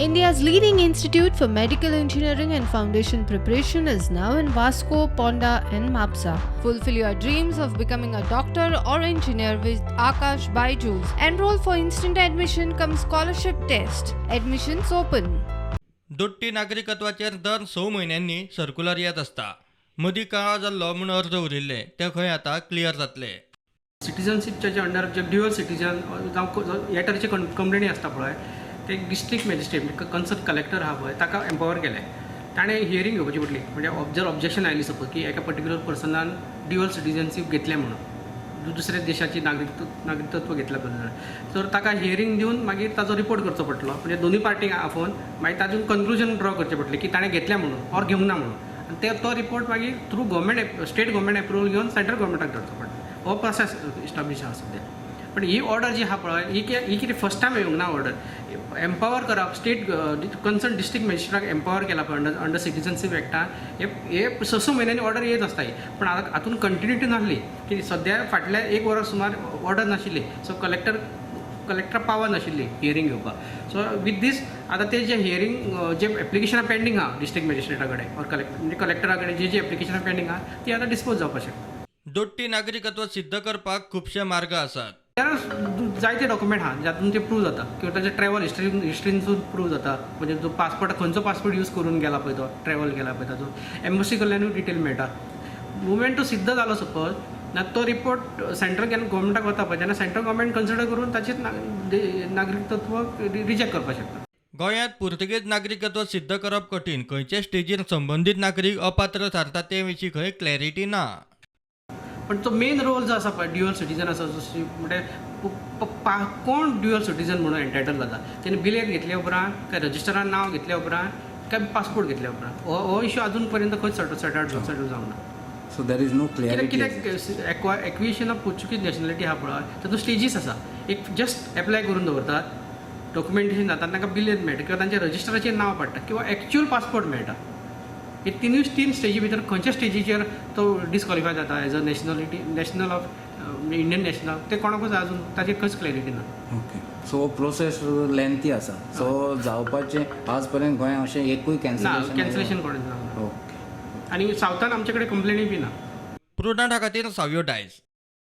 India's leading institute for medical engineering and foundation preparation is now in Vasco, Ponda, and Mapsa. Fulfill your dreams of becoming a doctor or engineer with Akash Byju's. Enroll for instant admission cum scholarship test. Admissions open. दोट्टी नागरिकत्वाचेर दर 6 म्हयन्यांनी circular येत आसता. मदीं काळा जाल्लो म्हूण अर्ज उरिल्ले ते खंय आतां क्लियर जातले. सिटीजनशिपच्या जे अंडर जे ड्युअल सिटीजन जावं ह्या तरेचे कंप्लेनी आसता पळय ते डिस्ट्रिक्ट मॅजिस्ट्रेट कन्सर्न कलेक्टर आहा पळय ताका एम्पावर केले. ताणें हियरींग घेवपाची पडली म्हणजे जर ऑब्जेक्शन आयली सपोज की एका पर्टिक्युलर पर्सनान ड्युअल सिटीजनशीप घेतलें म्हणून दुसऱ्या देशाची नागरिकत्व घेतल्या बद्दल तर ताका हियरींग दिवन मागीर ताचो रिपोर्ट करचो पडटलो म्हणजे दोनूय पार्टीक आफोवन मागीर तातूंत कन्क्लुजन ड्रॉ करचें पडलें की ताणें घेतल्या म्हणून ऑर घेवंक ना म्हणून आनी तो रिपोर्ट मागीर through government state government approval घेवन सेंट्रल गव्हर्मेंटाक धाडचो पडटा. हो प्रोसेस इस्टाब्लीश आसा सद्या. पण ही ऑर्डर जी आहा पळय ही कितें फर्स्ट टायम येवंक ना ऑर्डर एम्पावर करप स्टेट कन्सर्न डिस्ट्रिक्ट मॅजिस्ट्रेटाक एम्पावर केला पळय अंडर सिटीजनशीप एक्टान हे 6 म्हयन्यांनी ऑर्डर येत आसता ही. पण हातून कंटिन्युटी नासली की सद्या फाटल्या 1 वरा सुमार ऑर्डर नाशिल्ली सो कलेक्टर पावर नाशिल्ली हियरींग घेवपाक. सो विथ दीस आतां ते जे हियरींग जे एप्लिकेशनां पेंडींग आहा डिस्ट्रिक्ट मॅजिस्ट्रेटा कडेन ऑर म्हणजे कलेक्टरा कडेन जी एप्लिकेशनां पेंडींग आहा ती आतां डिस्पोज जावपाक शकता. दोट्टी नागरिकत्व सिद्ध करपाक खुबशे मार्ग आसात. जायते डॉक्युमेंट आहा जातून ते प्रूव जाता किंवा ताचे ट्रॅव्हल हिस्ट्रीनसून प्रूव जाता म्हणजे जो पासपोर्ट खंयचो पासपोर्ट यूज करून गेला पळय तो ट्रॅव्हल केला पळय ताचो एम्बसी कडल्यानूय डिटेल मेळटा. मुवमेंट तो सिद्ध जालो सपोज ना तो रिपोर्ट सेंट्रल गव्हर्मेंटाक वता पळय तेन्ना सेंट्रल गव्हर्मेंट कन्सिडर करून ताचें नागरिकत्व रिजेक्ट करपाक शकता. गोंयांत पुर्तुगेज नागरिकत्व सिद्ध करप कठीण. खंयचे स्टेजीर संबंदीत नागरीक अपात्र थारता ते विशीं खंय क्लॅरिटी ना. पण तो मेन रोल जो आसा पळय ड्युअल सिटीजन आसा म्हणजे कोण ड्युअल सिटीजन म्हणून एंटायटल जाता तेणे बिलेट घेतले उपरांत काय रजिस्टरान नांव घेतल्या उपरांत काय पासपोर्ट घेतल्या उपरांत हो इश्यू अजून पर्यंत खंयच सेटल जावंक ना. So there is no clarity. कित्याक एक्विजिशन ऑफ पोर्चुगीज नॅशनॅलिटी आहा पळय तातूंत स्टेजीस आसा. एक जस्ट एप्लाय करून दवरतात डॉक्युमेंटेशन जाता तांकां बिलेट मेळटा किंवा तांच्या रजिस्टराचेर नांव पडटा किंवा एक्च्युअल पासपोर्ट मेळटा. हे तीन स्टेजी भितर खंयच्या स्टेजीचेर तो डिस्क्वॉलिफाय जाता as a national of Indian national ते कोणाकूच अजून ताचेर खंयच क्लॅरिटी ना. ओके सो प्रोसेस लेंथी आसा सो जावपाचें आज पर्यंत गोंयांत अशें एकूय कॅन्सलेशन कोणें जावंक ना. ओके आनी सावथान आमचे कडेन कंप्लेनी बी ना. प्रुडंटा खातीर सावयो डायस.